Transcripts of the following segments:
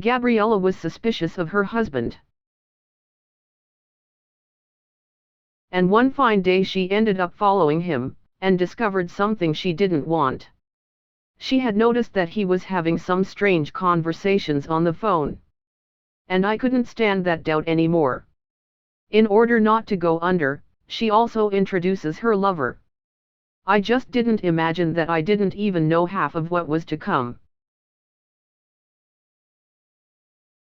Gabriella was suspicious of her husband. And one fine day she ended up following him, and discovered something she didn't want. She had noticed that he was having some strange conversations on the phone. And I couldn't stand that doubt anymore. In order not to go under, she also introduces her lover. I just didn't imagine that I didn't even know half of what was to come.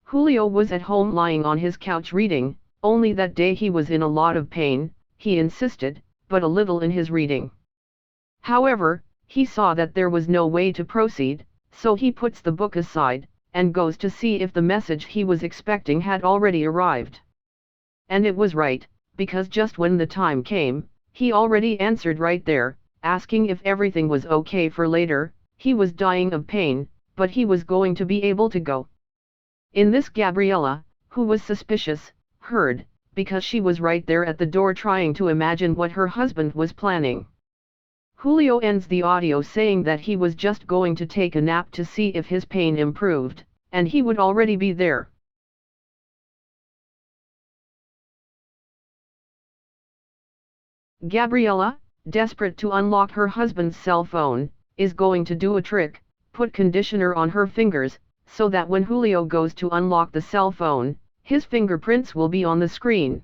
Julio was at home lying on his couch reading, only that day he was in a lot of pain, he insisted, but a little in his reading. However, he saw that there was no way to proceed, so he puts the book aside, and goes to see if the message he was expecting had already arrived. And it was right, because just when the time came, he already answered right there, asking if everything was okay for later. He was dying of pain, but he was going to be able to go. In this Gabriella, who was suspicious, heard, because she was right there at the door trying to imagine what her husband was planning. Julio ends the audio saying that he was just going to take a nap to see if his pain improved, and he would already be there. Gabriella, desperate to unlock her husband's cell phone, is going to do a trick, put conditioner on her fingers, so that when Julio goes to unlock the cell phone, his fingerprints will be on the screen.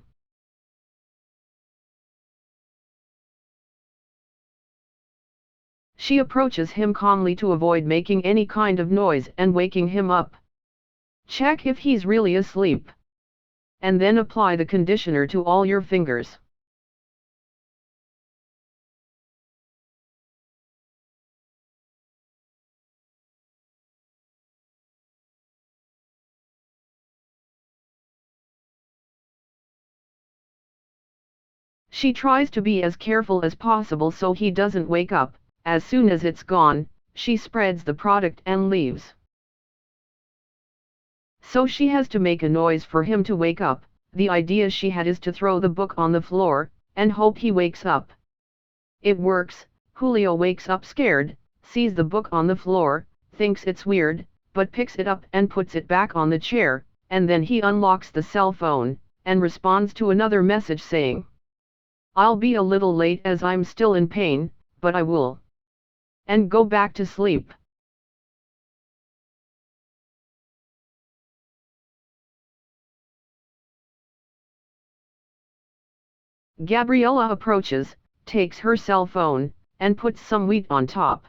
She approaches him calmly to avoid making any kind of noise and waking him up. Check if he's really asleep. And then apply the conditioner to all your fingers. She tries to be as careful as possible so he doesn't wake up. As soon as it's gone, she spreads the product and leaves. So she has to make a noise for him to wake up. The idea she had is to throw the book on the floor, and hope he wakes up. It works. Julio wakes up scared, sees the book on the floor, thinks it's weird, but picks it up and puts it back on the chair, and then he unlocks the cell phone, and responds to another message saying, "I'll be a little late as I'm still in pain, but I will." And go back to sleep. Gabriella approaches, takes her cell phone, and puts some wheat on top.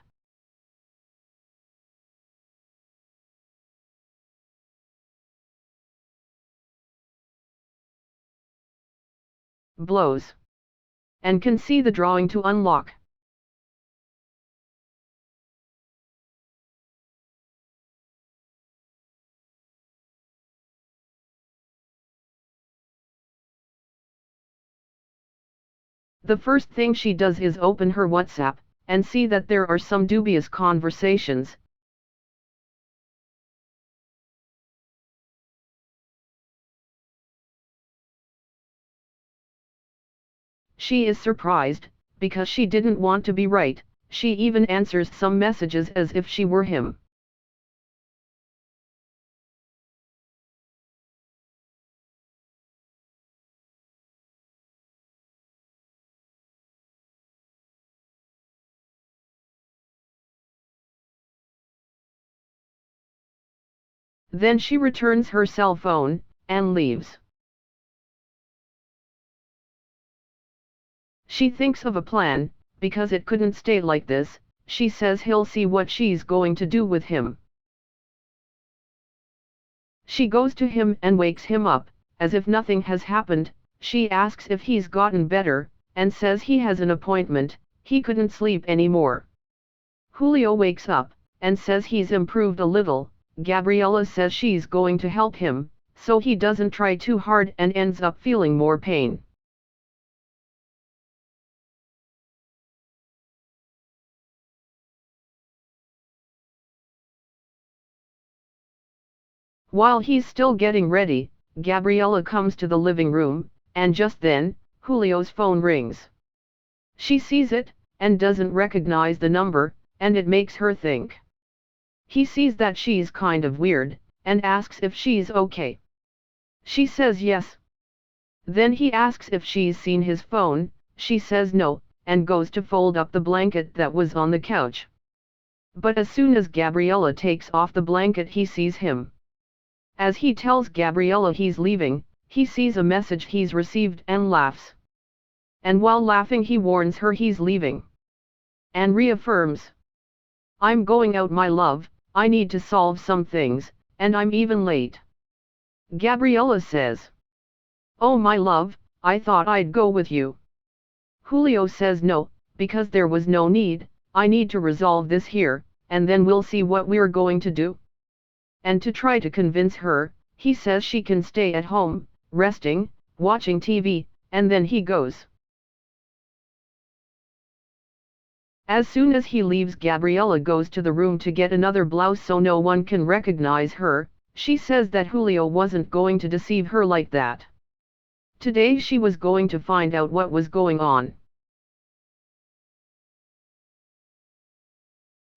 Blows. And can see the drawing to unlock. The first thing she does is open her WhatsApp, and see that there are some dubious conversations. She is surprised, because she didn't want to be right. She even answers some messages as if she were him. Then she returns her cell phone, and leaves. She thinks of a plan, because it couldn't stay like this. She says he'll see what she's going to do with him. She goes to him and wakes him up, as if nothing has happened. She asks if he's gotten better, and says he has an appointment. He couldn't sleep anymore. Julio wakes up, and says he's improved a little. Gabriella says she's going to help him, so he doesn't try too hard and ends up feeling more pain. While he's still getting ready, Gabriella comes to the living room, and just then, Julio's phone rings. She sees it, and doesn't recognize the number, and it makes her think. He sees that she's kind of weird, and asks if she's okay. She says yes. Then he asks if she's seen his phone, she says no, and goes to fold up the blanket that was on the couch. But as soon as Gabriella takes off the blanket, he sees him. As he tells Gabriella he's leaving, he sees a message he's received and laughs. And while laughing he warns her he's leaving. And reaffirms, "I'm going out, my love, I need to solve some things, and I'm even late." Gabriella says, "Oh my love, I thought I'd go with you." Julio says no, because there was no need, I need to resolve this here, and then we'll see what we're going to do. And to try to convince her, he says she can stay at home, resting, watching TV, and then he goes. As soon as he leaves, Gabriella goes to the room to get another blouse so no one can recognize her. She says that Julio wasn't going to deceive her like that. Today she was going to find out what was going on.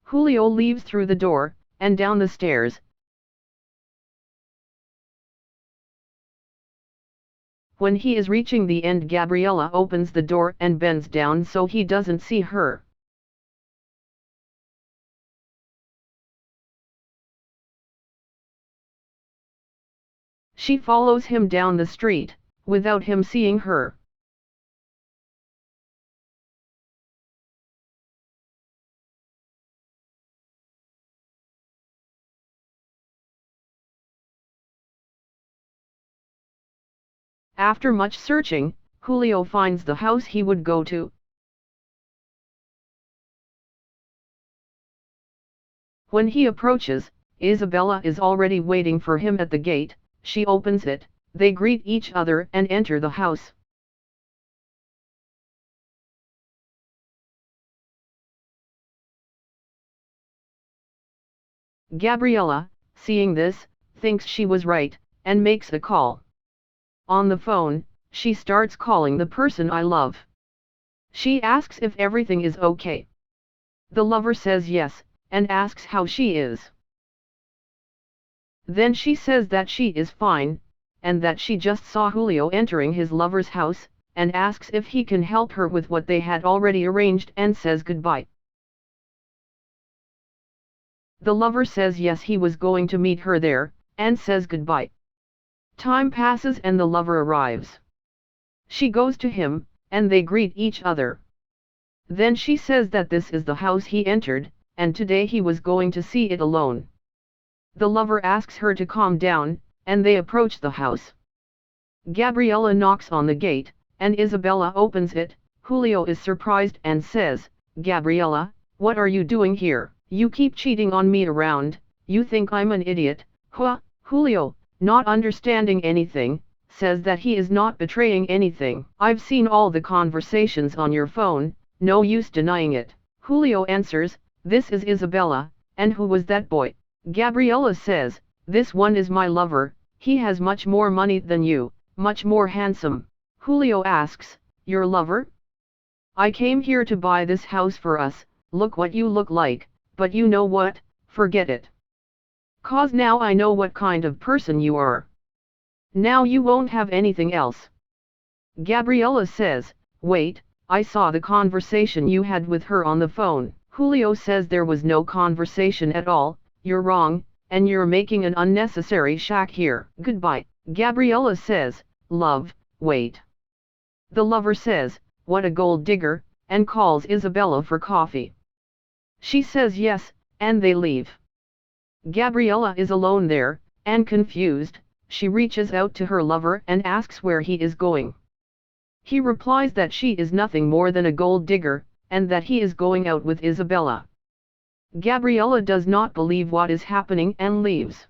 Julio leaves through the door, and down the stairs. When he is reaching the end, Gabriella opens the door and bends down so he doesn't see her. She follows him down the street, without him seeing her. After much searching, Julio finds the house he would go to. When he approaches, Isabella is already waiting for him at the gate. She opens it, they greet each other and enter the house. Gabriella, seeing this, thinks she was right, and makes a call. On the phone, she starts calling the person I love. She asks if everything is okay. The lover says yes, and asks how she is. Then she says that she is fine, and that she just saw Julio entering his lover's house, and asks if he can help her with what they had already arranged and says goodbye. The lover says yes, he was going to meet her there, and says goodbye. Time passes and the lover arrives. She goes to him, and they greet each other. Then she says that this is the house he entered, and today he was going to see it alone. The lover asks her to calm down, and they approach the house. Gabriella knocks on the gate, and Isabella opens it. Julio is surprised and says, "Gabriella, what are you doing here? You keep cheating on me around, you think I'm an idiot." Julio, not understanding anything, says that he is not betraying anything. "I've seen all the conversations on your phone, no use denying it." Julio answers, "This is Isabella, and who was that boy?" Gabriella says, "This one is my lover, he has much more money than you, much more handsome." Julio asks, "Your lover? I came here to buy this house for us, look what you look like, but you know what, forget it. 'Cause now I know what kind of person you are. Now you won't have anything else." Gabriella says, "Wait, I saw the conversation you had with her on the phone." Julio says there was no conversation at all, "You're wrong, and you're making an unnecessary shack here. Goodbye." Gabriella says, "Love, wait." The lover says, "What a gold digger," and calls Isabella for coffee. She says yes, and they leave. Gabriella is alone there, and confused, she reaches out to her lover and asks where he is going. He replies that she is nothing more than a gold digger, and that he is going out with Isabella. Gabriella does not believe what is happening and leaves.